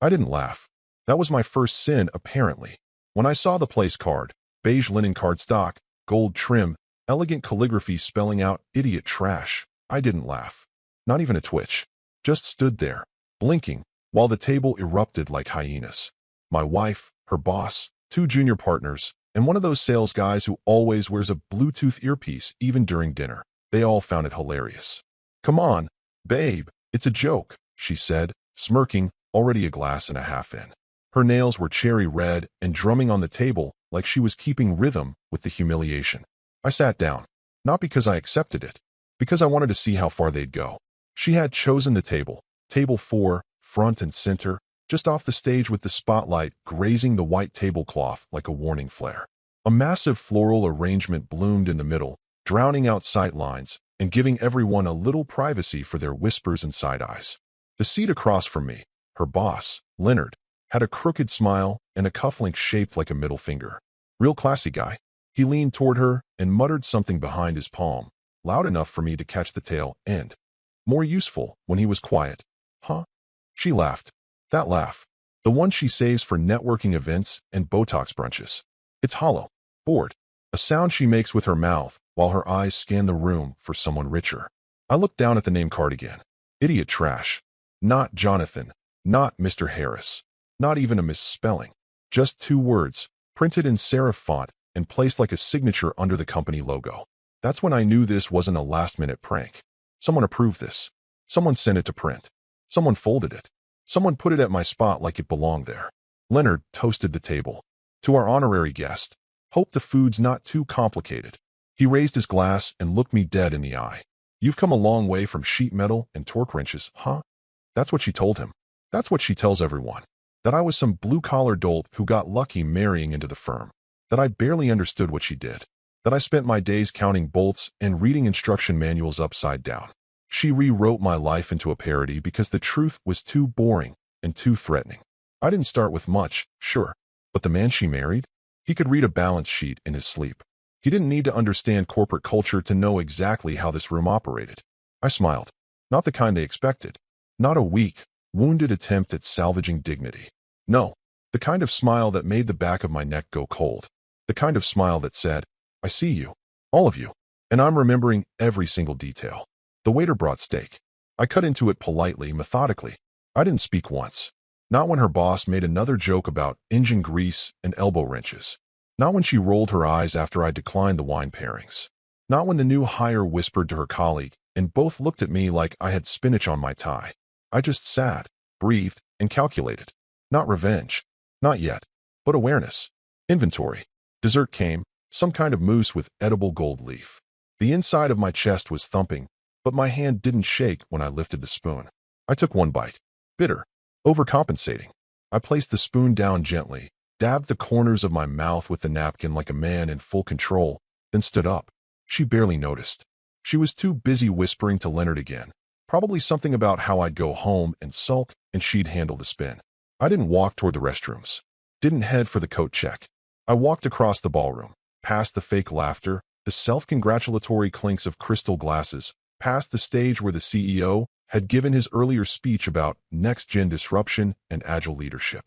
I didn't laugh. That was my first sin, apparently. When I saw the place card, beige linen cardstock, gold trim, elegant calligraphy spelling out idiot trash, I didn't laugh. Not even a twitch. Just stood there, blinking, while the table erupted like hyenas. My wife, her boss, two junior partners, and one of those sales guys who always wears a Bluetooth earpiece even during dinner. They all found it hilarious. "Come on, babe, it's a joke," she said, smirking, already a glass and a half in. Her nails were cherry red and drumming on the table like she was keeping rhythm with the humiliation. I sat down, not because I accepted it, because I wanted to see how far they'd go. She had chosen the table, table 4, front and center, just off the stage with the spotlight grazing the white tablecloth like a warning flare. A massive floral arrangement bloomed in the middle, drowning out sight lines and giving everyone a little privacy for their whispers and side eyes. The seat across from me, her boss, Leonard, had a crooked smile and a cufflink shaped like a middle finger. Real classy guy. He leaned toward her and muttered something behind his palm, loud enough for me to catch the tail end. More useful when he was quiet. Huh? She laughed. That laugh. The one she saves for networking events and Botox brunches. It's hollow. Bored. A sound she makes with her mouth while her eyes scan the room for someone richer. I looked down at the name card again. Idiot trash. Not Jonathan. Not Mr. Harris. Not even a misspelling. Just 2 words, printed in serif font and placed like a signature under the company logo. That's when I knew this wasn't a last-minute prank. Someone approved this. Someone sent it to print. Someone folded it. Someone put it at my spot like it belonged there. Leonard toasted the table. To our honorary guest. Hope the food's not too complicated. He raised his glass and looked me dead in the eye. You've come a long way from sheet metal and torque wrenches, huh? That's what she told him. That's what she tells everyone. That I was some blue-collar dolt who got lucky marrying into the firm. That I barely understood what she did. That I spent my days counting bolts and reading instruction manuals upside down. She rewrote my life into a parody because the truth was too boring and too threatening. I didn't start with much, sure, but the man she married? He could read a balance sheet in his sleep. He didn't need to understand corporate culture to know exactly how this room operated. I smiled. Not the kind they expected. Not a weak, wounded attempt at salvaging dignity. No, the kind of smile that made the back of my neck go cold. The kind of smile that said, I see you, all of you, and I'm remembering every single detail. The waiter brought steak. I cut into it politely, methodically. I didn't speak once. Not when her boss made another joke about engine grease and elbow wrenches. Not when she rolled her eyes after I declined the wine pairings. Not when the new hire whispered to her colleague, and both looked at me like I had spinach on my tie. I just sat, breathed, and calculated. Not revenge. Not yet. But awareness. Inventory. Dessert came, some kind of mousse with edible gold leaf. The inside of my chest was thumping, but my hand didn't shake when I lifted the spoon. I took one bite. Bitter. Overcompensating. I placed the spoon down gently, dabbed the corners of my mouth with the napkin like a man in full control, then stood up. She barely noticed. She was too busy whispering to Leonard again. Probably something about how I'd go home and sulk and she'd handle the spin. I didn't walk toward the restrooms. Didn't head for the coat check. I walked across the ballroom, past the fake laughter, the self-congratulatory clinks of crystal glasses, past the stage where the CEO had given his earlier speech about next-gen disruption and agile leadership.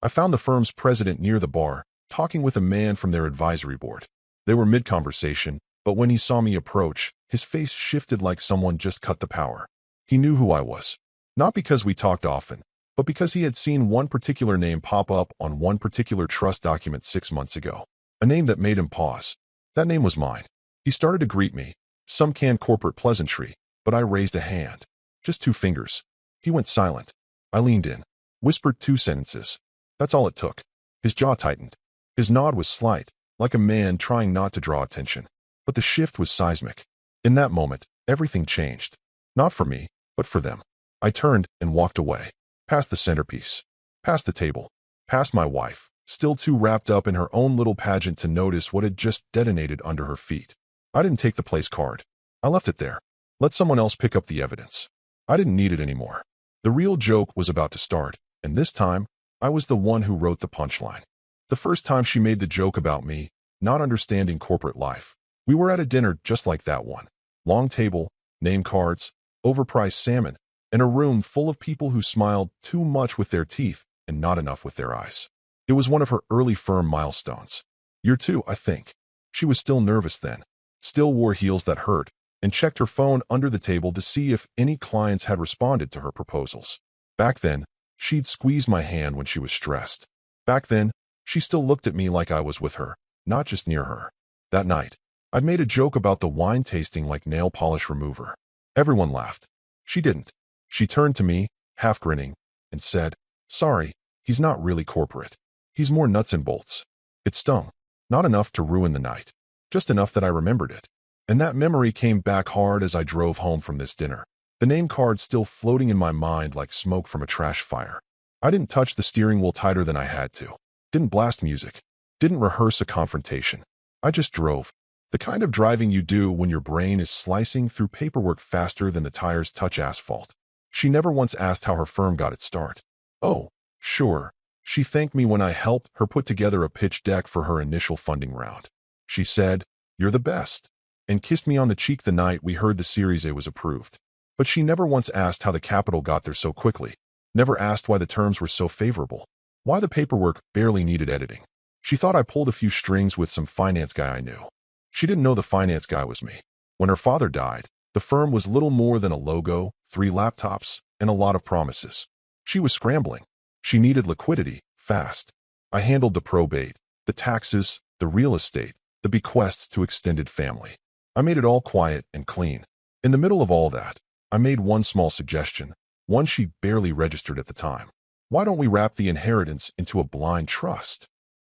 I found the firm's president near the bar, talking with a man from their advisory board. They were mid-conversation, but when he saw me approach, his face shifted like someone just cut the power. He knew who I was. Not because we talked often, but because he had seen one particular name pop up on one particular trust document 6 months ago. A name that made him pause. That name was mine. He started to greet me, some canned corporate pleasantry, but I raised a hand. Just 2 fingers. He went silent. I leaned in, whispered 2 sentences. That's all it took. His jaw tightened. His nod was slight, like a man trying not to draw attention. But the shift was seismic. In that moment, everything changed. Not for me, but for them. I turned and walked away. Past the centerpiece. Past the table. Past my wife, still too wrapped up in her own little pageant to notice what had just detonated under her feet. I didn't take the place card. I left it there. Let someone else pick up the evidence. I didn't need it anymore. The real joke was about to start, and this time, I was the one who wrote the punchline. The first time she made the joke about me, not understanding corporate life. We were at a dinner just like that one. Long table, name cards, overpriced salmon, and a room full of people who smiled too much with their teeth and not enough with their eyes. It was one of her early firm milestones. Year 2, I think. She was still nervous then, still wore heels that hurt, and checked her phone under the table to see if any clients had responded to her proposals. Back then, she'd squeeze my hand when she was stressed. Back then, she still looked at me like I was with her, not just near her. That night, I'd made a joke about the wine tasting like nail polish remover. Everyone laughed. She didn't. She turned to me, half grinning, and said, "Sorry, he's not really corporate. He's more nuts and bolts." It stung. Not enough to ruin the night. Just enough that I remembered it. And that memory came back hard as I drove home from this dinner. The name card still floating in my mind like smoke from a trash fire. I didn't touch the steering wheel tighter than I had to. Didn't blast music. Didn't rehearse a confrontation. I just drove. The kind of driving you do when your brain is slicing through paperwork faster than the tires touch asphalt. She never once asked how her firm got its start. Oh, sure. She thanked me when I helped her put together a pitch deck for her initial funding round. She said, "You're the best," and kissed me on the cheek the night we heard the Series A was approved. But she never once asked how the capital got there so quickly. Never asked why the terms were so favorable. Why the paperwork barely needed editing. She thought I pulled a few strings with some finance guy I knew. She didn't know the finance guy was me. When her father died, the firm was little more than a logo, 3 laptops, and a lot of promises. She was scrambling. She needed liquidity, fast. I handled the probate, the taxes, the real estate, the bequests to extended family. I made it all quiet and clean. In the middle of all that, I made one small suggestion, one she barely registered at the time. Why don't we wrap the inheritance into a blind trust?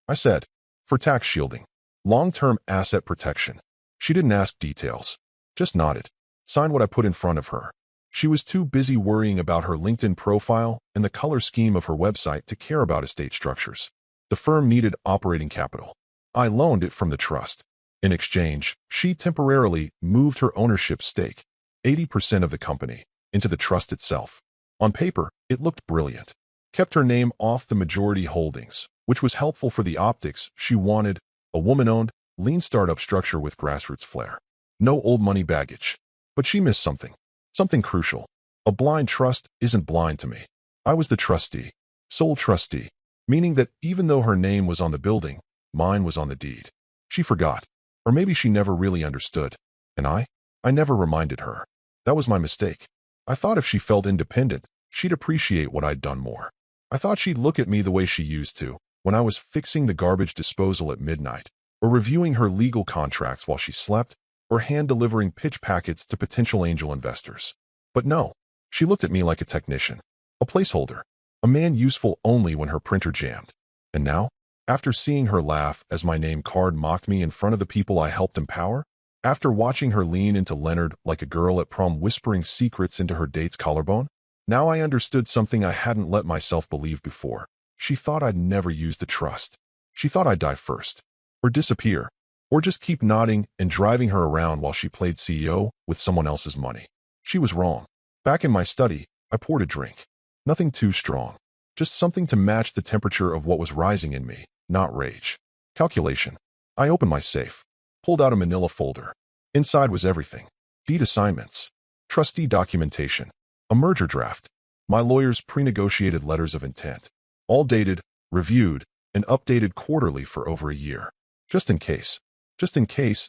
I said, for tax shielding, long-term asset protection. She didn't ask details, just nodded, signed what I put in front of her. She was too busy worrying about her LinkedIn profile and the color scheme of her website to care about estate structures. The firm needed operating capital. I loaned it from the trust. In exchange, she temporarily moved her ownership stake, 80% of the company, into the trust itself. On paper, it looked brilliant. Kept her name off the majority holdings, which was helpful for the optics she wanted, a woman-owned, lean startup structure with grassroots flair. No old money baggage. But she missed something. Something crucial. A blind trust isn't blind to me. I was the trustee, sole trustee, meaning that even though her name was on the building, mine was on the deed. She forgot. Or maybe she never really understood. And I never reminded her. That was my mistake. I thought if she felt independent, she'd appreciate what I'd done more. I thought she'd look at me the way she used to, when I was fixing the garbage disposal at midnight, or reviewing her legal contracts while she slept, or hand-delivering pitch packets to potential angel investors. But no, she looked at me like a technician, a placeholder, a man useful only when her printer jammed. And now, after seeing her laugh as my name card mocked me in front of the people I helped empower, after watching her lean into Leonard like a girl at prom whispering secrets into her date's collarbone, now I understood something I hadn't let myself believe before. She thought I'd never use the trust. She thought I'd die first, or disappear, or just keep nodding and driving her around while she played CEO with someone else's money. She was wrong. Back in my study, I poured a drink. Nothing too strong. Just something to match the temperature of what was rising in me, not rage. Calculation. I opened my safe, pulled out a manila folder. Inside was everything. Deed assignments, trustee documentation, a merger draft, my lawyer's pre-negotiated letters of intent, all dated, reviewed, and updated quarterly for over a year. Just in case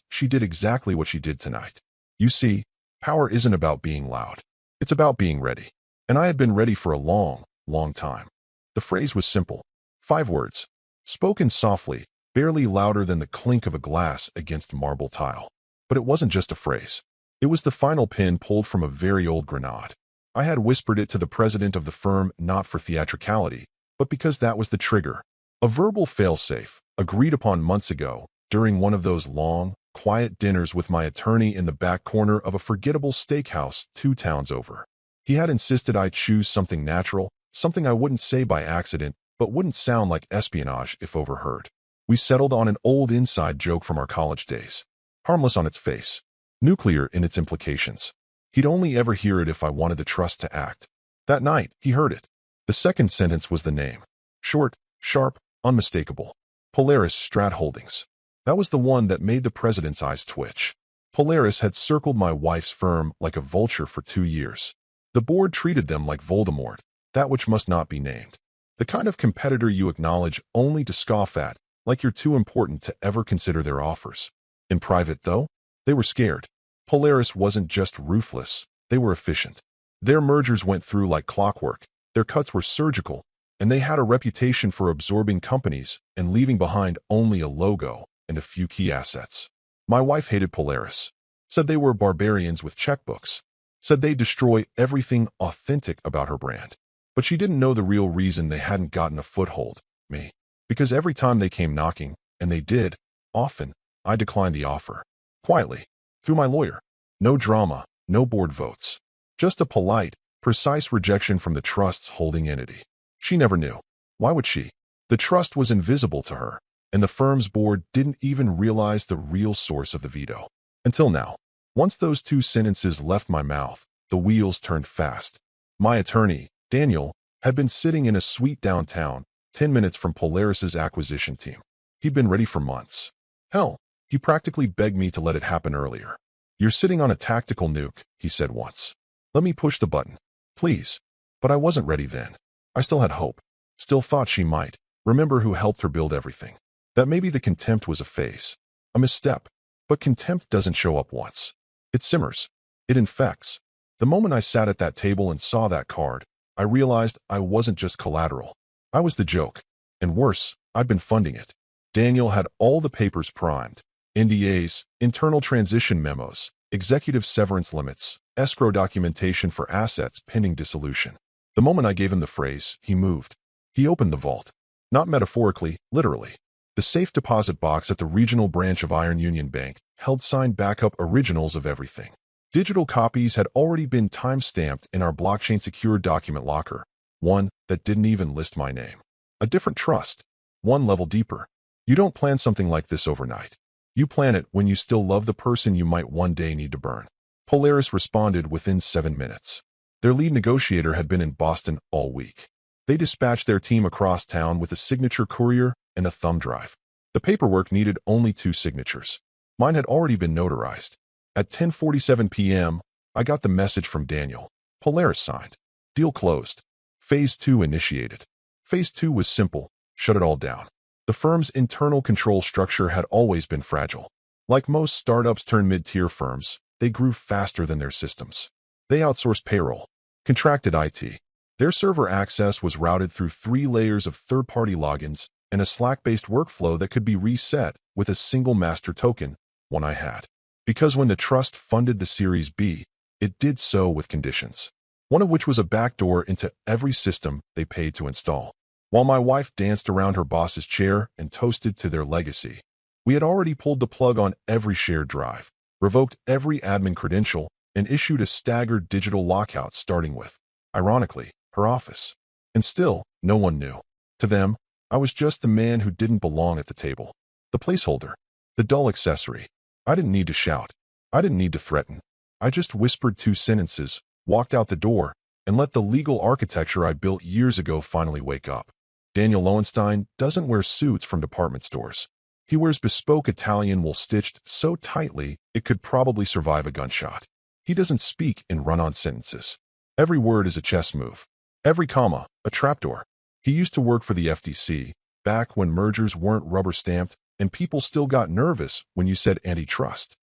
she did exactly what she did tonight. You see, power isn't about being loud. It's about being ready. And I had been ready for a long, long time. The phrase was simple. 5 words. Spoken softly, barely louder than the clink of a glass against marble tile. But it wasn't just a phrase. It was the final pin pulled from a very old grenade. I had whispered it to the president of the firm not for theatricality, but because that was the trigger. A verbal failsafe, agreed upon months ago, during one of those long, quiet dinners with my attorney in the back corner of a forgettable steakhouse 2 towns over. He had insisted I choose something natural, something I wouldn't say by accident, but wouldn't sound like espionage if overheard. We settled on an old inside joke from our college days. Harmless on its face, nuclear in its implications. He'd only ever hear it if I wanted the trust to act. That night, he heard it. The second sentence was the name. Short, sharp, unmistakable. Polaris Strat Holdings. That was the one that made the president's eyes twitch. Polaris had circled my wife's firm like a vulture for 2 years. The board treated them like Voldemort, that which must not be named. The kind of competitor you acknowledge only to scoff at, like you're too important to ever consider their offers. In private, though, they were scared. Polaris wasn't just ruthless, they were efficient. Their mergers went through like clockwork, their cuts were surgical, and they had a reputation for absorbing companies and leaving behind only a logo and a few key assets. My wife hated Polaris, said they were barbarians with checkbooks, said they'd destroy everything authentic about her brand. But she didn't know the real reason they hadn't gotten a foothold, me. Because every time they came knocking, and they did, often, I declined the offer. Quietly, through my lawyer. No drama, no board votes. Just a polite, precise rejection from the trust's holding entity. She never knew. Why would she? The trust was invisible to her, and the firm's board didn't even realize the real source of the veto. Until now. Once those two sentences left my mouth, the wheels turned fast. My attorney, Daniel, had been sitting in a suite downtown, 10 minutes from Polaris's acquisition team. He'd been ready for months. Hell, he practically begged me to let it happen earlier. "You're sitting on a tactical nuke," he said once. "Let me push the button, please." But I wasn't ready then. I still had hope. Still thought she might remember who helped her build everything. That maybe the contempt was a phase, a misstep. But contempt doesn't show up once. It simmers. It infects. The moment I sat at that table and saw that card, I realized I wasn't just collateral. I was the joke. And worse, I'd been funding it. Daniel had all the papers primed. NDAs, internal transition memos, executive severance limits, escrow documentation for assets pending dissolution. The moment I gave him the phrase, he moved. He opened the vault. Not metaphorically, literally. The safe deposit box at the regional branch of Iron Union Bank held signed backup originals of everything. Digital copies had already been time-stamped in our blockchain-secured document locker, one that didn't even list my name. A different trust, one level deeper. You don't plan something like this overnight. You plan it when you still love the person you might one day need to burn. Polaris responded within 7 minutes. Their lead negotiator had been in Boston all week. They dispatched their team across town with a signature courier and a thumb drive. The paperwork needed only 2 signatures. Mine had already been notarized. At 10:47 p.m., I got the message from Daniel. Polaris signed. Deal closed. Phase 2 initiated. Phase 2 was simple. Shut it all down. The firm's internal control structure had always been fragile. Like most startups turned mid-tier firms, they grew faster than their systems. They outsourced payroll, contracted IT. Their server access was routed through 3 layers of third-party logins and a Slack-based workflow that could be reset with a single master token, one I had. Because when the trust funded the Series B, it did so with conditions, one of which was a backdoor into every system they paid to install. While my wife danced around her boss's chair and toasted to their legacy, we had already pulled the plug on every shared drive, revoked every admin credential, and issued a staggered digital lockout starting with, ironically, her office. And still, no one knew. To them, I was just the man who didn't belong at the table. The placeholder. The dull accessory. I didn't need to shout. I didn't need to threaten. I just whispered 2 sentences, walked out the door, and let the legal architecture I built years ago finally wake up. Daniel Lowenstein doesn't wear suits from department stores. He wears bespoke Italian wool stitched so tightly it could probably survive a gunshot. He doesn't speak in run-on sentences. Every word is a chess move. Every comma, a trapdoor. He used to work for the FTC, back when mergers weren't rubber-stamped and people still got nervous when you said antitrust.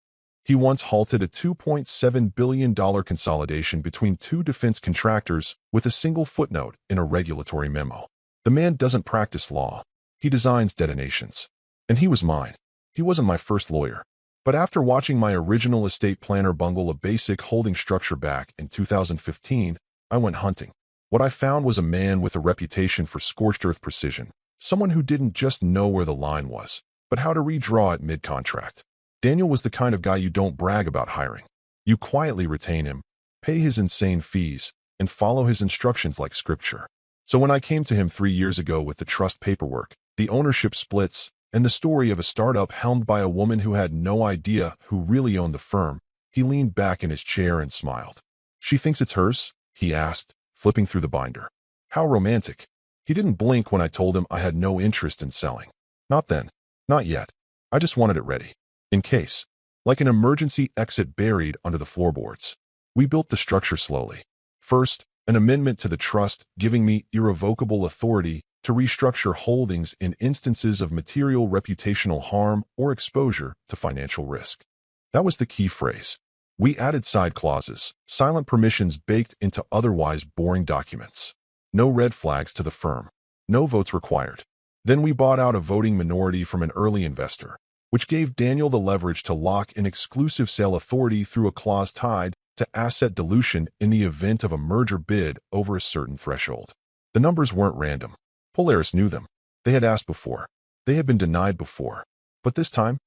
He once halted a $2.7 billion consolidation between 2 defense contractors with a single footnote in a regulatory memo. The man doesn't practice law. He designs detonations. And he was mine. He wasn't my first lawyer. But after watching my original estate planner bungle a basic holding structure back in 2015, I went hunting. What I found was a man with a reputation for scorched earth precision, someone who didn't just know where the line was, but how to redraw it mid-contract. Daniel was the kind of guy you don't brag about hiring. You quietly retain him, pay his insane fees, and follow his instructions like scripture. So when I came to him 3 years ago with the trust paperwork, the ownership splits, and the story of a startup helmed by a woman who had no idea who really owned the firm, he leaned back in his chair and smiled. "She thinks it's hers?" he asked, flipping through the binder. How romantic. He didn't blink when I told him I had no interest in selling. Not then. Not yet. I just wanted it ready. In case. Like an emergency exit buried under the floorboards. We built the structure slowly. First, An amendment to the trust giving me irrevocable authority to restructure holdings in instances of material reputational harm or exposure to financial risk. That was the key phrase. We added side clauses, silent permissions baked into otherwise boring documents. No red flags to the firm. No votes required. Then we bought out a voting minority from an early investor, which gave Daniel the leverage to lock in exclusive sale authority through a clause tied to asset dilution in the event of a merger bid over a certain threshold. The numbers weren't random. Polaris knew them. They had asked before. They had been denied before. But this time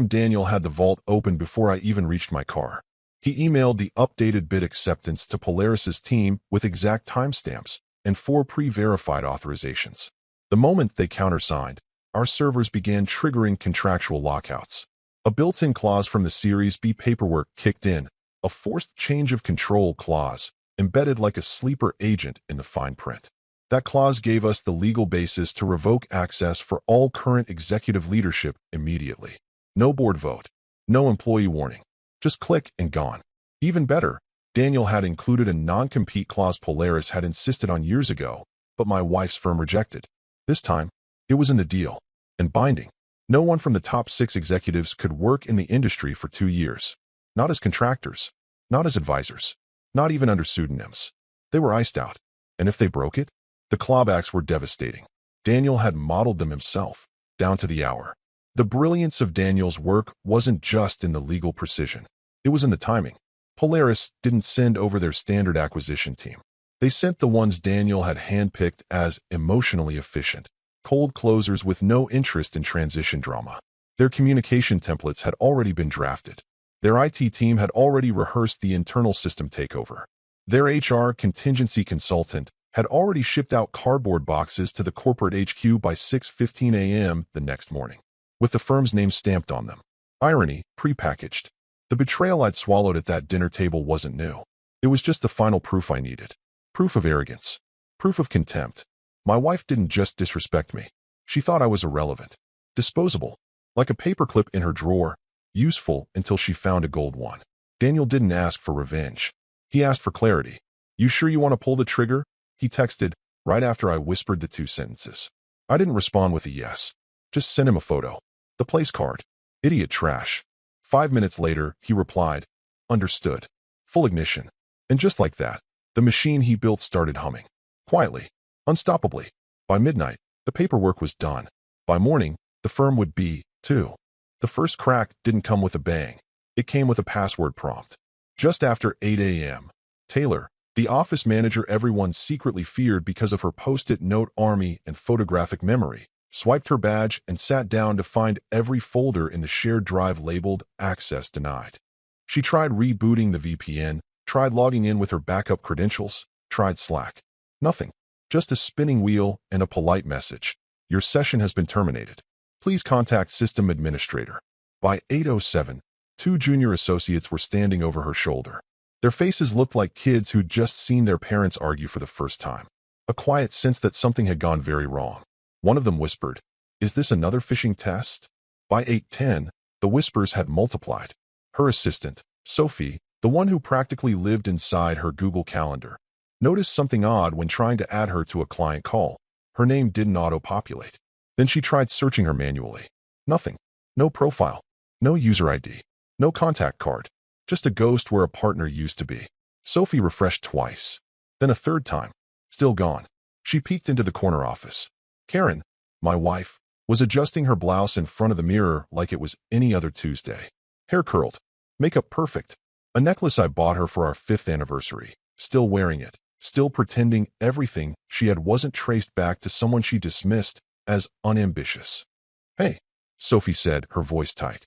Daniel had the vault open before I even reached my car. He emailed the updated bid acceptance to Polaris's team with exact timestamps and 4 pre-verified authorizations. The moment they countersigned, our servers began triggering contractual lockouts. A built-in clause from the Series B paperwork kicked in, a forced change of control clause, embedded like a sleeper agent in the fine print. That clause gave us the legal basis to revoke access for all current executive leadership immediately. No board vote. No employee warning. Just click and gone. Even better, Daniel had included a non-compete clause Polaris had insisted on years ago, but my wife's firm rejected. This time, it was in the deal, and binding. No one from the top 6 executives could work in the industry for 2 years. Not as contractors, not as advisors, not even under pseudonyms. They were iced out, and if they broke it, the clawbacks were devastating. Daniel had modeled them himself, down to the hour. The brilliance of Daniel's work wasn't just in the legal precision. It was in the timing. Polaris didn't send over their standard acquisition team. They sent the ones Daniel had handpicked as emotionally efficient, cold closers with no interest in transition drama. Their communication templates had already been drafted. Their IT team had already rehearsed the internal system takeover. Their HR contingency consultant had already shipped out cardboard boxes to the corporate HQ by 6:15 a.m. the next morning, with the firm's name stamped on them. Irony, prepackaged. The betrayal I'd swallowed at that dinner table wasn't new. It was just the final proof I needed. Proof of arrogance. Proof of contempt. My wife didn't just disrespect me. She thought I was irrelevant. Disposable. Like a paperclip in her drawer. Useful until she found a gold one. Daniel didn't ask for revenge. He asked for clarity. You sure you want to pull the trigger? He texted, right after I whispered the 2 sentences. I didn't respond with a yes. Just sent him a photo. The place card. Idiot trash. 5 minutes later, he replied, understood. Full ignition. And just like that, the machine he built started humming. Quietly. Unstoppably. By midnight, the paperwork was done. By morning, the firm would be, too. The first crack didn't come with a bang. It came with a password prompt. Just after 8 a.m., Taylor, the office manager everyone secretly feared because of her post-it note army and photographic memory, swiped her badge and sat down to find every folder in the shared drive labeled Access Denied. She tried rebooting the VPN, tried logging in with her backup credentials, tried Slack. Nothing. Just a spinning wheel and a polite message. Your session has been terminated. Please contact System Administrator. By 8:07, 2 junior associates were standing over her shoulder. Their faces looked like kids who'd just seen their parents argue for the first time. A quiet sense that something had gone very wrong. One of them whispered, "Is this another phishing test?" By 8:10, the whispers had multiplied. Her assistant, Sophie, the one who practically lived inside her Google Calendar, noticed something odd when trying to add her to a client call. Her name didn't auto-populate. Then she tried searching her manually. Nothing. No profile. No user ID. No contact card. Just a ghost where a partner used to be. Sophie refreshed twice. Then a third time. Still gone. She peeked into the corner office. Karen, my wife, was adjusting her blouse in front of the mirror like it was any other Tuesday. Hair curled. Makeup perfect. A necklace I bought her for our 5th anniversary. Still wearing it. Still pretending everything she had wasn't traced back to someone she dismissed as unambitious. Hey, Sophie said, her voice tight.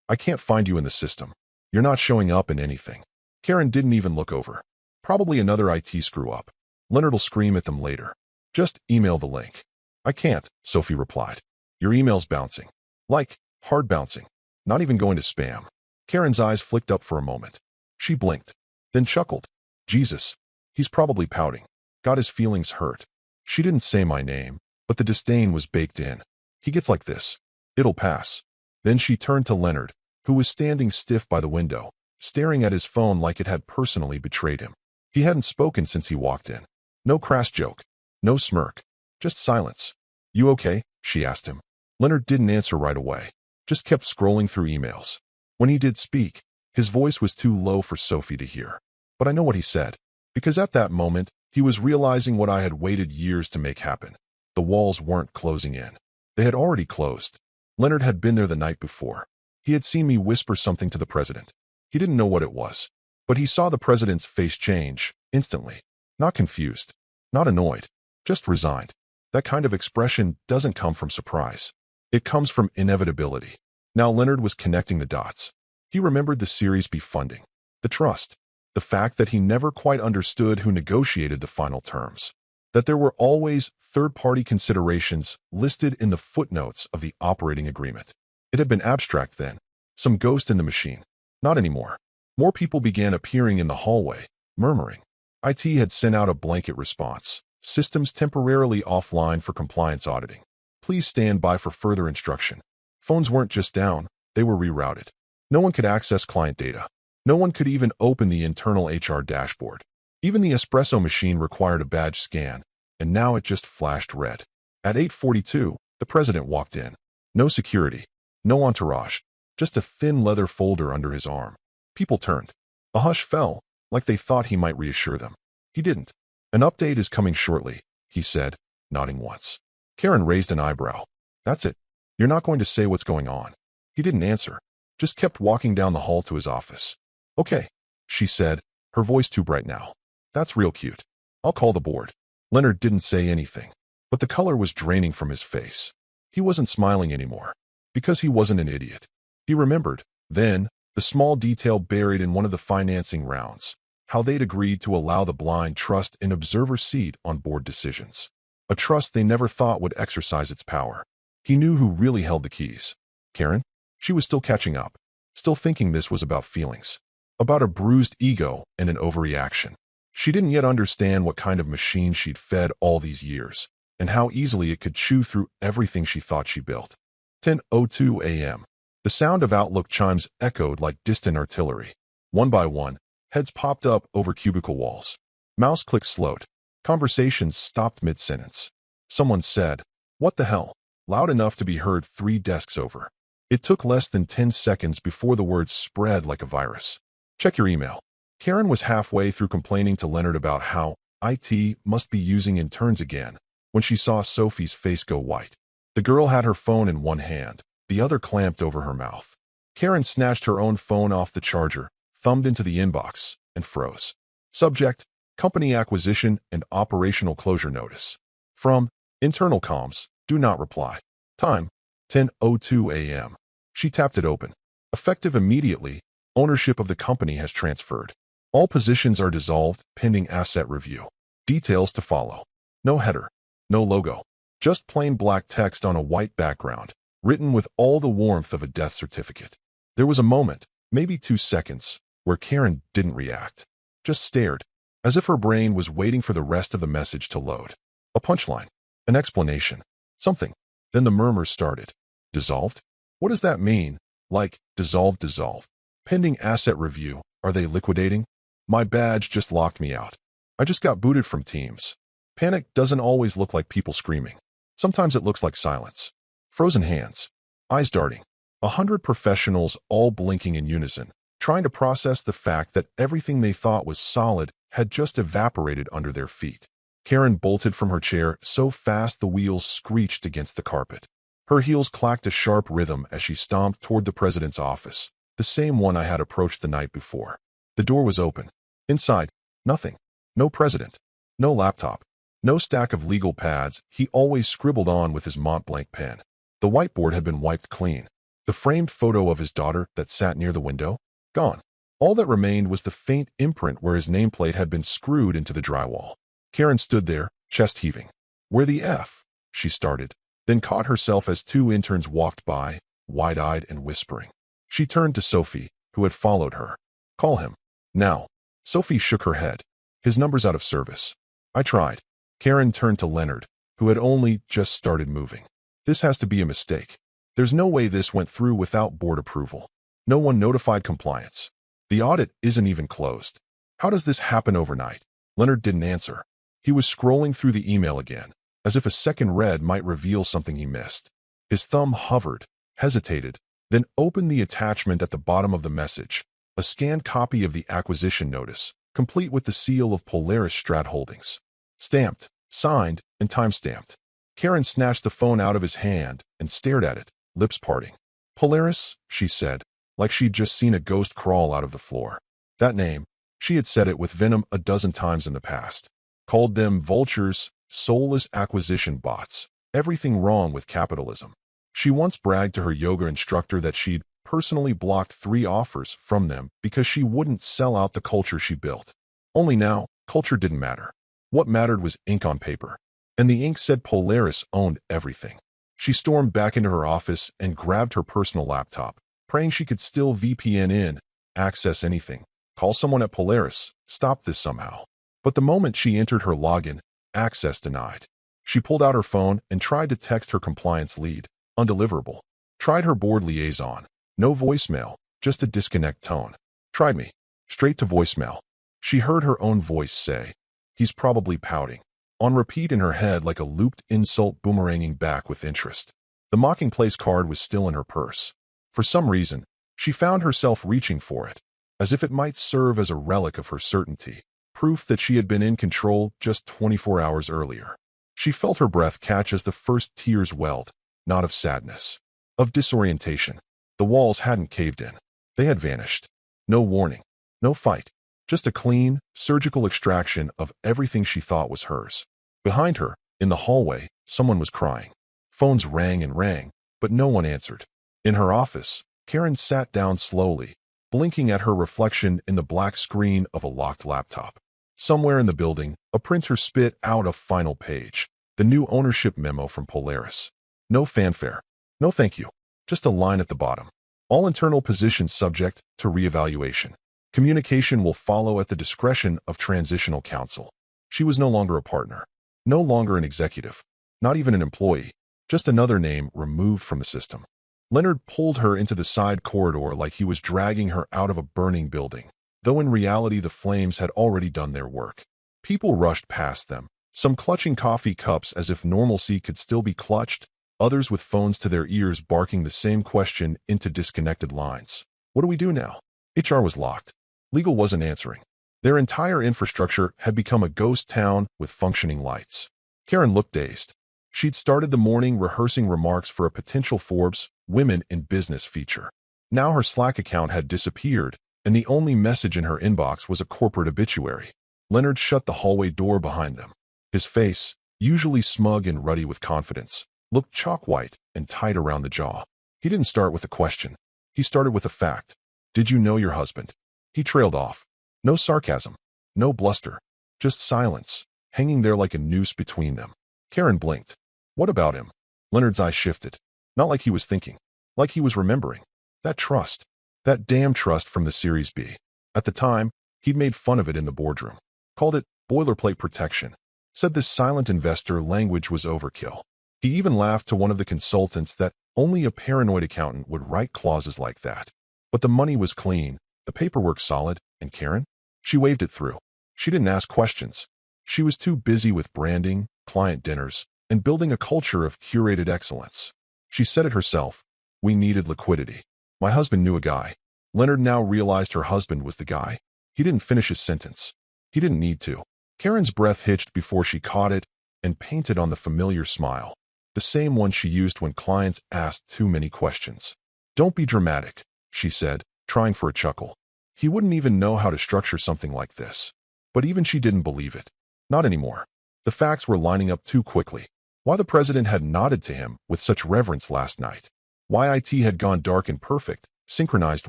I can't find you in the system. You're not showing up in anything. Karen didn't even look over. Probably another IT screw-up. Leonard'll scream at them later. Just email the link. I can't, Sophie replied. Your email's bouncing. Like, hard bouncing. Not even going to spam. Karen's eyes flicked up for a moment. She blinked, then chuckled. Jesus, he's probably pouting. Got his feelings hurt. She didn't say my name, but the disdain was baked in. He gets like this. It'll pass. Then she turned to Leonard, who was standing stiff by the window, staring at his phone like it had personally betrayed him. He hadn't spoken since he walked in. No crass joke. No smirk. Just silence. "You okay?" she asked him. Leonard didn't answer right away. Just kept scrolling through emails. When he did speak, his voice was too low for Sophie to hear. But I know what he said. Because at that moment, he was realizing what I had waited years to make happen. The walls weren't closing in. They had already closed. Leonard had been there the night before. He had seen me whisper something to the president. He didn't know what it was. But he saw the president's face change, instantly. Not confused. Not annoyed. Just resigned. That kind of expression doesn't come from surprise. It comes from inevitability. Now Leonard was connecting the dots. He remembered the Series B funding. The trust. The fact that he never quite understood who negotiated the final terms. That there were always third-party considerations listed in the footnotes of the operating agreement. It had been abstract then. Some ghost in the machine. Not anymore. More people began appearing in the hallway, murmuring. IT had sent out a blanket response. Systems temporarily offline for compliance auditing. Please stand by for further instruction. Phones weren't just down, they were rerouted. No one could access client data. No one could even open the internal HR dashboard. Even the espresso machine required a badge scan, and now it just flashed red. At 8:42, the president walked in. No security. No entourage. Just a thin leather folder under his arm. People turned. A hush fell, like they thought he might reassure them. He didn't. "An update is coming shortly," he said, nodding once. Karen raised an eyebrow. "That's it. You're not going to say what's going on." He didn't answer. Just kept walking down the hall to his office. "Okay," she said, her voice too bright now. "That's real cute. I'll call the board." Leonard didn't say anything, but the color was draining from his face. He wasn't smiling anymore, because he wasn't an idiot. He remembered, then, the small detail buried in one of the financing rounds, how they'd agreed to allow the blind trust an observer seat on board decisions. A trust they never thought would exercise its power. He knew who really held the keys. Karen? She was still catching up, still thinking this was about feelings, about a bruised ego and an overreaction. She didn't yet understand what kind of machine she'd fed all these years, and how easily it could chew through everything she thought she built. 10:02 a.m. The sound of Outlook chimes echoed like distant artillery. One by one, heads popped up over cubicle walls. Mouse clicks slowed. Conversations stopped mid-sentence. Someone said, "What the hell?" loud enough to be heard 3 desks over. It took less than 10 seconds before the words spread like a virus. "Check your email." Karen was halfway through complaining to Leonard about how IT must be using interns again when she saw Sophie's face go white. The girl had her phone in one hand, the other clamped over her mouth. Karen snatched her own phone off the charger, thumbed into the inbox, and froze. Subject: Company acquisition and operational closure notice. From internal comms, do not reply. Time: 10:02 a.m. She tapped it open. Effective immediately, ownership of the company has transferred. All positions are dissolved, pending asset review. Details to follow. No header. No logo. Just plain black text on a white background, written with all the warmth of a death certificate. There was a moment, maybe 2 seconds, where Karen didn't react. Just stared, as if her brain was waiting for the rest of the message to load. A punchline. An explanation. Something. Then the murmurs started. Dissolved? What does that mean? Like, dissolve. Pending asset review. Are they liquidating? My badge just locked me out. I just got booted from Teams. Panic doesn't always look like people screaming. Sometimes it looks like silence. Frozen hands. Eyes darting. 100 professionals all blinking in unison, trying to process the fact that everything they thought was solid had just evaporated under their feet. Karen bolted from her chair so fast the wheels screeched against the carpet. Her heels clacked a sharp rhythm as she stomped toward the president's office, the same one I had approached the night before. The door was open. Inside, nothing. No president. No laptop. No stack of legal pads he always scribbled on with his Mont-Blanc pen. The whiteboard had been wiped clean. The framed photo of his daughter that sat near the window? Gone. All that remained was the faint imprint where his nameplate had been screwed into the drywall. Karen stood there, chest heaving. "Where the F?" she started, then caught herself as 2 interns walked by, wide-eyed and whispering. She turned to Sophie, who had followed her. "Call him. Now." Sophie shook her head. "His number's out of service." "I tried." Karen turned to Leonard, who had only just started moving. "This has to be a mistake. There's no way this went through without board approval. No one notified compliance. The audit isn't even closed." How does this happen overnight? Leonard didn't answer. He was scrolling through the email again, as if a second read might reveal something he missed. His thumb hovered, hesitated, then opened the attachment at the bottom of the message, a scanned copy of the acquisition notice, complete with the seal of Polaris Strat Holdings. Stamped, signed, and time-stamped. Karen snatched the phone out of his hand and stared at it, lips parting. Polaris, she said, like she'd just seen a ghost crawl out of the floor. That name, she had said it with venom a dozen times in the past. Called them vultures, soulless acquisition bots. Everything wrong with capitalism. She once bragged to her yoga instructor that she'd personally blocked 3 offers from them because she wouldn't sell out the culture she built. Only now, culture didn't matter. What mattered was ink on paper. And the ink said Polaris owned everything. She stormed back into her office and grabbed her personal laptop, praying she could still VPN in, access anything, call someone at Polaris, stop this somehow. But the moment she entered her login, access denied. She pulled out her phone and tried to text her compliance lead, undeliverable. Tried her board liaison, no voicemail, just a disconnect tone. Tried me, straight to voicemail. She heard her own voice say, "He's probably pouting," on repeat in her head like a looped insult boomeranging back with interest. The mocking place card was still in her purse. For some reason, she found herself reaching for it, as if it might serve as a relic of her certainty, proof that she had been in control just 24 hours earlier. She felt her breath catch as the first tears welled, not of sadness, of disorientation. The walls hadn't caved in. They had vanished. No warning, no fight, just a clean, surgical extraction of everything she thought was hers. Behind her, in the hallway, someone was crying. Phones rang and rang, but no one answered. In her office, Karen sat down slowly, blinking at her reflection in the black screen of a locked laptop. Somewhere in the building, a printer spit out a final page, the new ownership memo from Polaris. No fanfare, no thank you, just a line at the bottom. All internal positions subject to reevaluation. Communication will follow at the discretion of transitional counsel. She was no longer a partner, no longer an executive, not even an employee, just another name removed from the system. Leonard pulled her into the side corridor like he was dragging her out of a burning building, though in reality the flames had already done their work. People rushed past them, some clutching coffee cups as if normalcy could still be clutched, others with phones to their ears barking the same question into disconnected lines. What do we do now? HR was locked. Legal wasn't answering. Their entire infrastructure had become a ghost town with functioning lights. Karen looked dazed. She'd started the morning rehearsing remarks for a potential Forbes Women in Business feature. Now her Slack account had disappeared, and the only message in her inbox was a corporate obituary. Leonard shut the hallway door behind them. His face, usually smug and ruddy with confidence, looked chalk-white and tight around the jaw. He didn't start with a question. He started with a fact. "Did you know your husband?" He trailed off. No sarcasm, no bluster, just silence, hanging there like a noose between them. Karen blinked. What about him? Leonard's eyes shifted. Not like he was thinking, like he was remembering. That trust. That damn trust from the Series B. At the time, he'd made fun of it in the boardroom. Called it boilerplate protection. Said this silent investor language was overkill. He even laughed to one of the consultants that only a paranoid accountant would write clauses like that. But the money was clean, the paperwork solid, and Karen? She waved it through. She didn't ask questions. She was too busy with branding, client dinners, and building a culture of curated excellence. She said it herself. We needed liquidity. My husband knew a guy. Leonard now realized her husband was the guy. He didn't finish his sentence. He didn't need to. Karen's breath hitched before she caught it and painted on the familiar smile, the same one she used when clients asked too many questions. Don't be dramatic, she said, trying for a chuckle. He wouldn't even know how to structure something like this. But even she didn't believe it. Not anymore. The facts were lining up too quickly. Why the president had nodded to him with such reverence last night. Why IT had gone dark in perfect, synchronized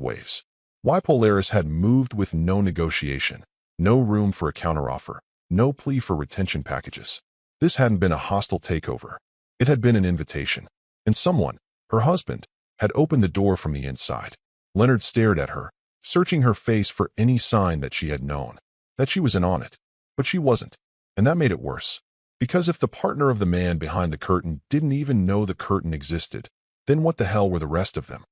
waves. Why Polaris had moved with no negotiation, no room for a counteroffer, no plea for retention packages. This hadn't been a hostile takeover. It had been an invitation. And someone, her husband, had opened the door from the inside. Leonard stared at her, searching her face for any sign that she had known, that she was in on it. But she wasn't. And that made it worse. Because if the partner of the man behind the curtain didn't even know the curtain existed, then what the hell were the rest of them?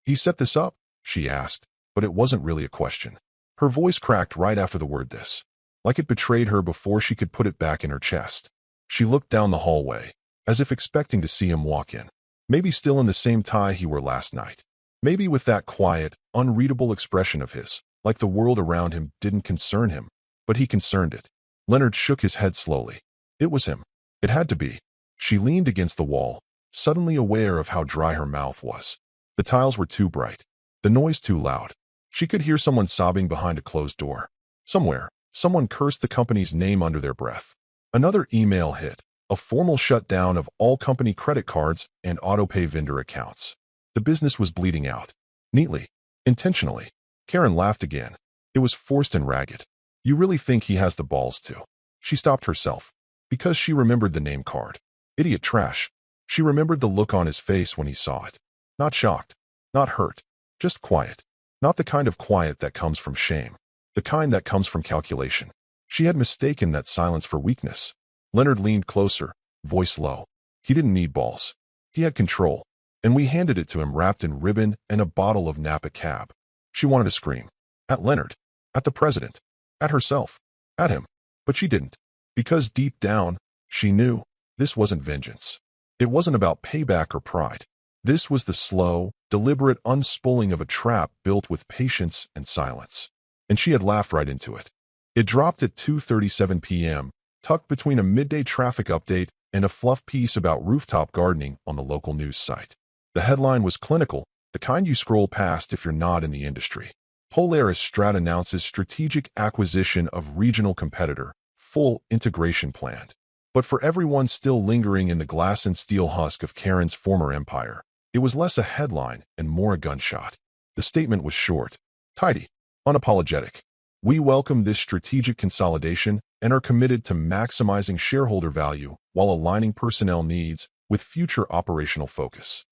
He set this up? She asked, but it wasn't really a question. Her voice cracked right after the word this, like it betrayed her before she could put it back in her chest. She looked down the hallway, as if expecting to see him walk in. Maybe still in the same tie he wore last night. Maybe with that quiet, unreadable expression of his, like the world around him didn't concern him, but he concerned it. Leonard shook his head slowly. It was him. It had to be. She leaned against the wall, suddenly aware of how dry her mouth was. The tiles were too bright. The noise too loud. She could hear someone sobbing behind a closed door. Somewhere, someone cursed the company's name under their breath. Another email hit. A formal shutdown of all company credit cards and autopay vendor accounts. The business was bleeding out. Neatly. Intentionally. Karen laughed again. It was forced and ragged. You really think he has the balls to? She stopped herself. Because she remembered the name card. Idiot trash. She remembered the look on his face when he saw it. Not shocked. Not hurt. Just quiet. Not the kind of quiet that comes from shame. The kind that comes from calculation. She had mistaken that silence for weakness. Leonard leaned closer, voice low. He didn't need balls. He had control. And we handed it to him wrapped in ribbon and a bottle of Napa Cab. She wanted to scream. At Leonard. At the president. At herself. At him. But she didn't. Because deep down, she knew this wasn't vengeance. It wasn't about payback or pride. This was the slow, deliberate unspooling of a trap built with patience and silence. And she had laughed right into it. It dropped at 2:37 p.m., tucked between a midday traffic update and a fluff piece about rooftop gardening on the local news site. The headline was clinical, the kind you scroll past if you're not in the industry. Polaris Strat announces strategic acquisition of regional competitor, full integration planned. But for everyone still lingering in the glass and steel husk of Karen's former empire, it was less a headline and more a gunshot. The statement was short, tidy, unapologetic. We welcome this strategic consolidation and are committed to maximizing shareholder value while aligning personnel needs with future operational focus.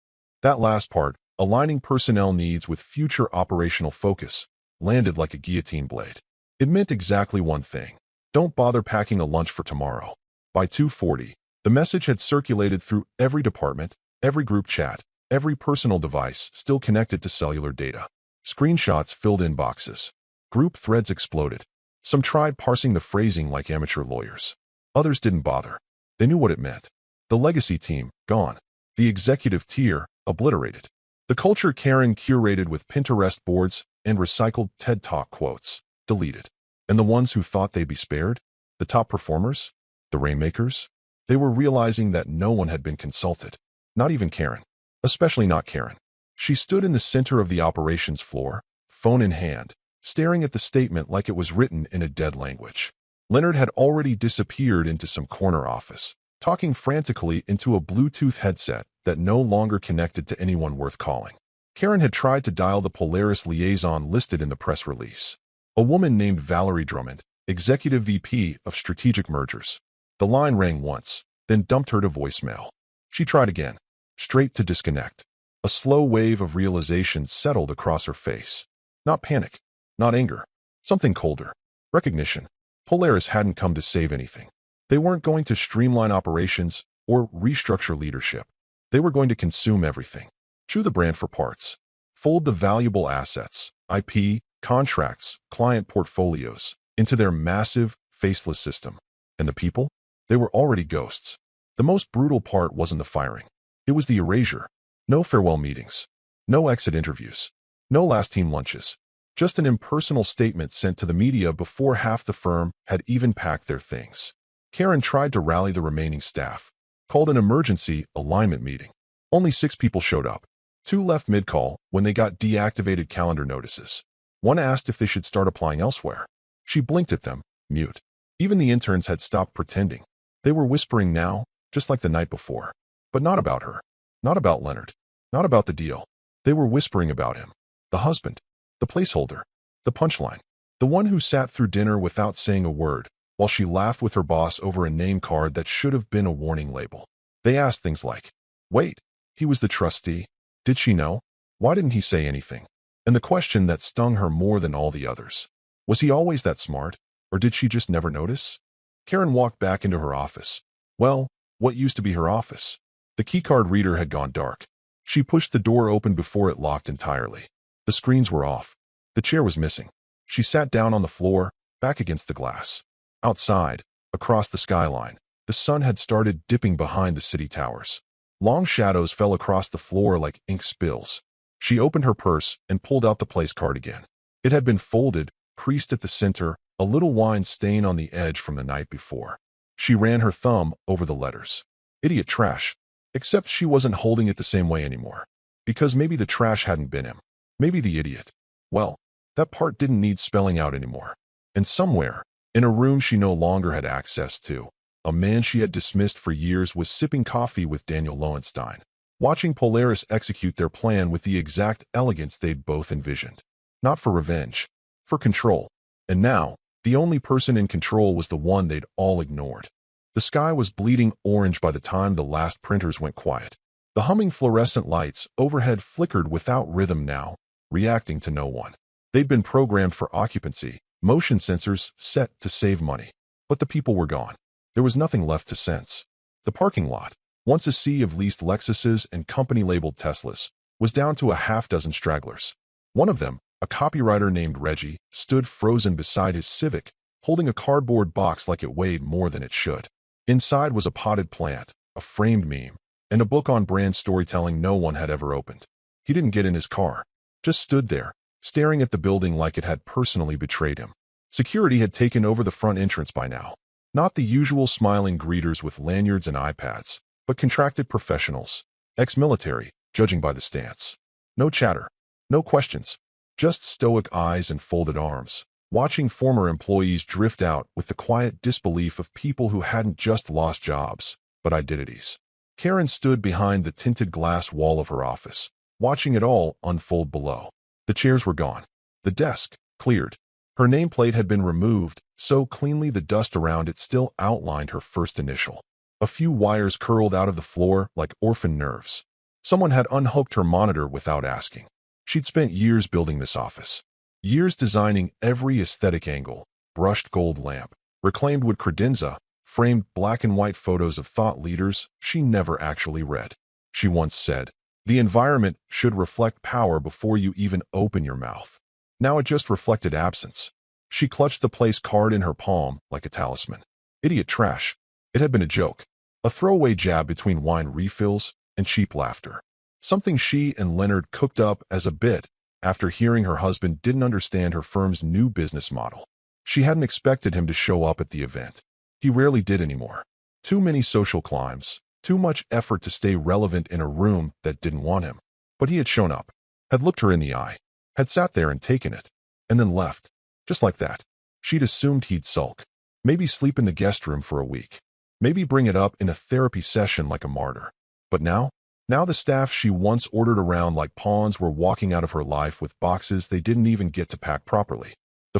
That last part, aligning personnel needs with future operational focus, landed like a guillotine blade. It meant exactly one thing. Don't bother packing a lunch for tomorrow. By 2:40, the message had circulated through every department, every group chat, every personal device still connected to cellular data. Screenshots filled inboxes. Group threads exploded. Some tried parsing the phrasing like amateur lawyers. Others didn't bother. They knew what it meant. The legacy team, gone. The executive tier, obliterated. The culture Karen curated with Pinterest boards and recycled TED Talk quotes, deleted. And the ones who thought they'd be spared? The top performers? The rainmakers? They were realizing that no one had been consulted. Not even Karen. Especially not Karen. She stood in the center of the operations floor, phone in hand, staring at the statement like it was written in a dead language. Leonard had already disappeared into some corner office, talking frantically into a Bluetooth headset that no longer connected to anyone worth calling. Karen had tried to dial the Polaris liaison listed in the press release. A woman named Valerie Drummond, Executive VP of Strategic Mergers. The line rang once, then dumped her to voicemail. She tried again, straight to disconnect. A slow wave of realization settled across her face. Not panic. Not anger. Something colder. Recognition. Polaris hadn't come to save anything. They weren't going to streamline operations or restructure leadership. They were going to consume everything. Chew the brand for parts. Fold the valuable assets, IP, contracts, client portfolios, into their massive, faceless system. And the people? They were already ghosts. The most brutal part wasn't the firing. It was the erasure. No farewell meetings. No exit interviews. No last team lunches. Just an impersonal statement sent to the media before half the firm had even packed their things. Karen tried to rally the remaining staff, called an emergency alignment meeting. Only 6 people showed up. 2 left mid-call when they got deactivated calendar notices. One asked if they should start applying elsewhere. She blinked at them, mute. Even the interns had stopped pretending. They were whispering now, just like the night before. But not about her. Not about Leonard. Not about the deal. They were whispering about him. The husband. The placeholder. The punchline. The one who sat through dinner without saying a word, while she laughed with her boss over a name card that should have been a warning label. They asked things like, wait, he was the trustee? Did she know? Why didn't he say anything? And the question that stung her more than all the others. Was he always that smart? Or did she just never notice? Karen walked back into her office. Well, what used to be her office? The keycard reader had gone dark. She pushed the door open before it locked entirely. The screens were off. The chair was missing. She sat down on the floor, back against the glass. Outside, across the skyline, the sun had started dipping behind the city towers. Long shadows fell across the floor like ink spills. She opened her purse and pulled out the place card again. It had been folded, creased at the center, a little wine stain on the edge from the night before. She ran her thumb over the letters. Idiot trash. Except she wasn't holding it the same way anymore. Because maybe the trash hadn't been him. Maybe the idiot. Well, that part didn't need spelling out anymore. And somewhere, in a room she no longer had access to, a man she had dismissed for years was sipping coffee with Daniel Lowenstein, watching Polaris execute their plan with the exact elegance they'd both envisioned. Not for revenge, for control. And now, the only person in control was the one they'd all ignored. The sky was bleeding orange by the time the last printers went quiet. The humming fluorescent lights overhead flickered without rhythm now, reacting to no one. They'd been programmed for occupancy, motion sensors set to save money. But the people were gone. There was nothing left to sense. The parking lot, once a sea of leased Lexuses and company-labeled Teslas, was down to a half-dozen stragglers. One of them, a copywriter named Reggie, stood frozen beside his Civic, holding a cardboard box like it weighed more than it should. Inside was a potted plant, a framed meme, and a book on brand storytelling no one had ever opened. He didn't get in his car, just stood there, staring at the building like it had personally betrayed him. Security had taken over the front entrance by now. Not the usual smiling greeters with lanyards and iPads, but contracted professionals, ex-military, judging by the stance. No chatter, no questions, just stoic eyes and folded arms, watching former employees drift out with the quiet disbelief of people who hadn't just lost jobs, but identities. Karen stood behind the tinted glass wall of her office, watching it all unfold below. The chairs were gone. The desk, cleared. Her nameplate had been removed, so cleanly the dust around it still outlined her first initial. A few wires curled out of the floor like orphan nerves. Someone had unhooked her monitor without asking. She'd spent years building this office. Years designing every aesthetic angle, brushed gold lamp, reclaimed wood credenza, framed black and white photos of thought leaders she never actually read. She once said, "The environment should reflect power before you even open your mouth." Now it just reflected absence. She clutched the place card in her palm like a talisman. Idiot trash. It had been a joke. A throwaway jab between wine refills and cheap laughter. Something she and Leonard cooked up as a bit after hearing her husband didn't understand her firm's new business model. She hadn't expected him to show up at the event. He rarely did anymore. Too many social climbs, too much effort to stay relevant in a room that didn't want him. But he had shown up, had looked her in the eye, had sat there and taken it, and then left. Just like that. She'd assumed he'd sulk. Maybe sleep in the guest room for a week. Maybe bring it up in a therapy session like a martyr. But now the staff she once ordered around like pawns were walking out of her life with boxes they didn't even get to pack properly. Her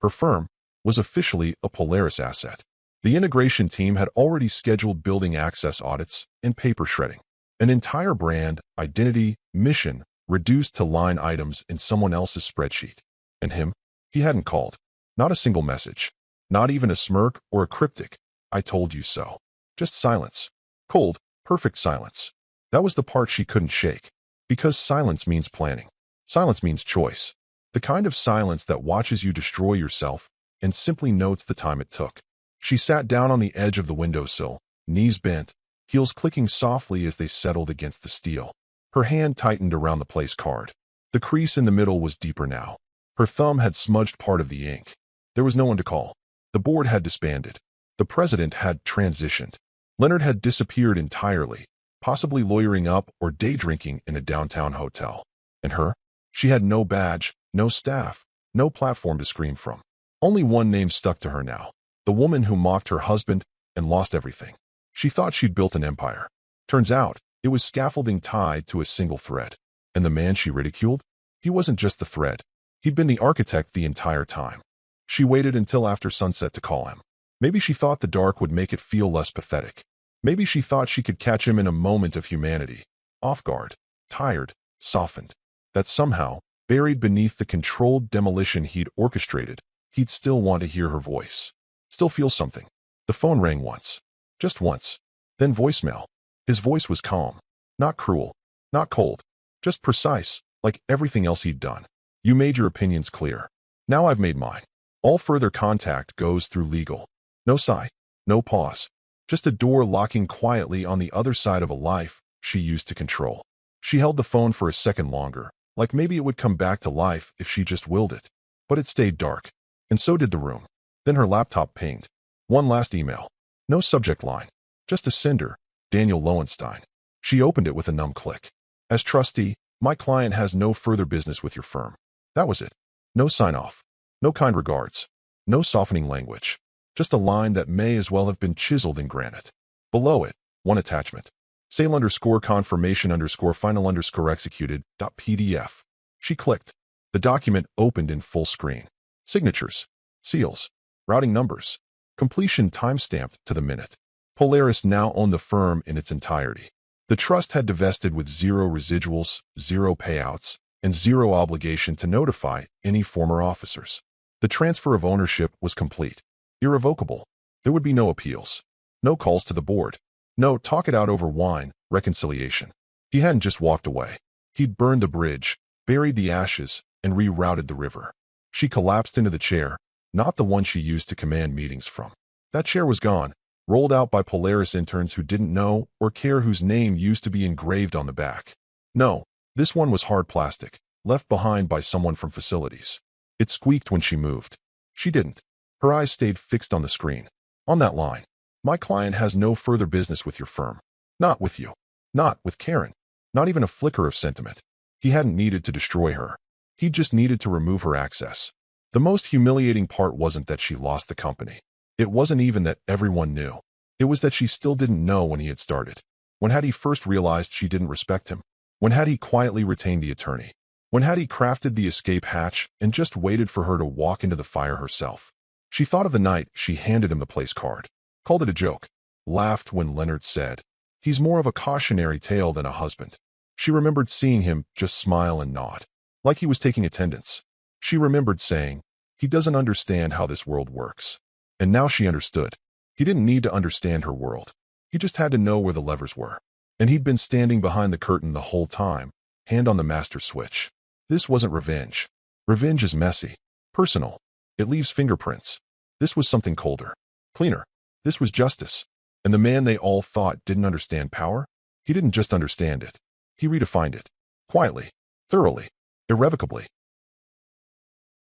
firm, was officially a Polaris asset. The integration team had already scheduled building access audits and paper shredding. An entire brand, identity, mission, reduced to line items in someone else's spreadsheet. And him? He hadn't called. Not a single message. Not even a smirk or a cryptic, "I told you so." Just silence. Cold, perfect silence. That was the part she couldn't shake. Because silence means planning. Silence means choice. The kind of silence that watches you destroy yourself and simply notes the time it took. She sat down on the edge of the windowsill, knees bent, heels clicking softly as they settled against the steel. Her hand tightened around the place card. The crease in the middle was deeper now. Her thumb had smudged part of the ink. There was no one to call. The board had disbanded. The president had transitioned. Leonard had disappeared entirely, possibly lawyering up or day drinking in a downtown hotel. And her? She had no badge, no staff, no platform to scream from. Only one name stuck to her now. The woman who mocked her husband and lost everything. She thought she'd built an empire. Turns out, it was scaffolding tied to a single thread. And the man she ridiculed? He wasn't just the thread. He'd been the architect the entire time. She waited until after sunset to call him. Maybe she thought the dark would make it feel less pathetic. Maybe she thought she could catch him in a moment of humanity. Off guard, tired, softened. That somehow, buried beneath the controlled demolition he'd orchestrated, he'd still want to hear her voice. Still feel something. The phone rang once. Just once. Then voicemail. His voice was calm. Not cruel. Not cold. Just precise, like everything else he'd done. "You made your opinions clear. Now I've made mine. All further contact goes through legal. No sigh. No pause. Just a door locking quietly on the other side of a life she used to control. She held the phone for a second longer, like maybe it would come back to life if she just willed it. But it stayed dark. And so did the room. Then her laptop pinged. One last email. No subject line. Just a sender. Daniel Lowenstein. She opened it with a numb click. As trustee, my client has no further business with your firm. That was it. No sign-off. No kind regards. No softening language. Just a line that may as well have been chiseled in granite. Below it, one attachment. Sale_confirmation_final_executed.pdf. She clicked. The document opened in full screen. Signatures. Seals. Routing numbers. Completion time-stamped to the minute. Polaris now owned the firm in its entirety. The trust had divested with zero residuals, zero payouts, and zero obligation to notify any former officers. The transfer of ownership was complete. Irrevocable. There would be no appeals. No calls to the board. No talk it out over wine, reconciliation. He hadn't just walked away. He'd burned the bridge, buried the ashes, and rerouted the river. She collapsed into the chair, not the one she used to command meetings from. That chair was gone, rolled out by Polaris interns who didn't know or care whose name used to be engraved on the back. No, this one was hard plastic, left behind by someone from facilities. It squeaked when she moved. She didn't. Her eyes stayed fixed on the screen. On that line. My client has no further business with your firm. Not with you. Not with Karen. Not even a flicker of sentiment. He hadn't needed to destroy her. He just needed to remove her access. The most humiliating part wasn't that she lost the company. It wasn't even that everyone knew. It was that she still didn't know when he had started. When had he first realized she didn't respect him? When had he quietly retained the attorney? When had he crafted the escape hatch and just waited for her to walk into the fire herself? She thought of the night she handed him the place card. Called it a joke. Laughed when Leonard said, "He's more of a cautionary tale than a husband." She remembered seeing him just smile and nod, like he was taking attendance. She remembered saying, "He doesn't understand how this world works." And now she understood. He didn't need to understand her world. He just had to know where the levers were. And he'd been standing behind the curtain the whole time, hand on the master switch. This wasn't revenge. Revenge is messy, personal. It leaves fingerprints. This was something colder, cleaner. This was justice. And the man they all thought didn't understand power? He didn't just understand it. He redefined it. Quietly. Thoroughly. Irrevocably.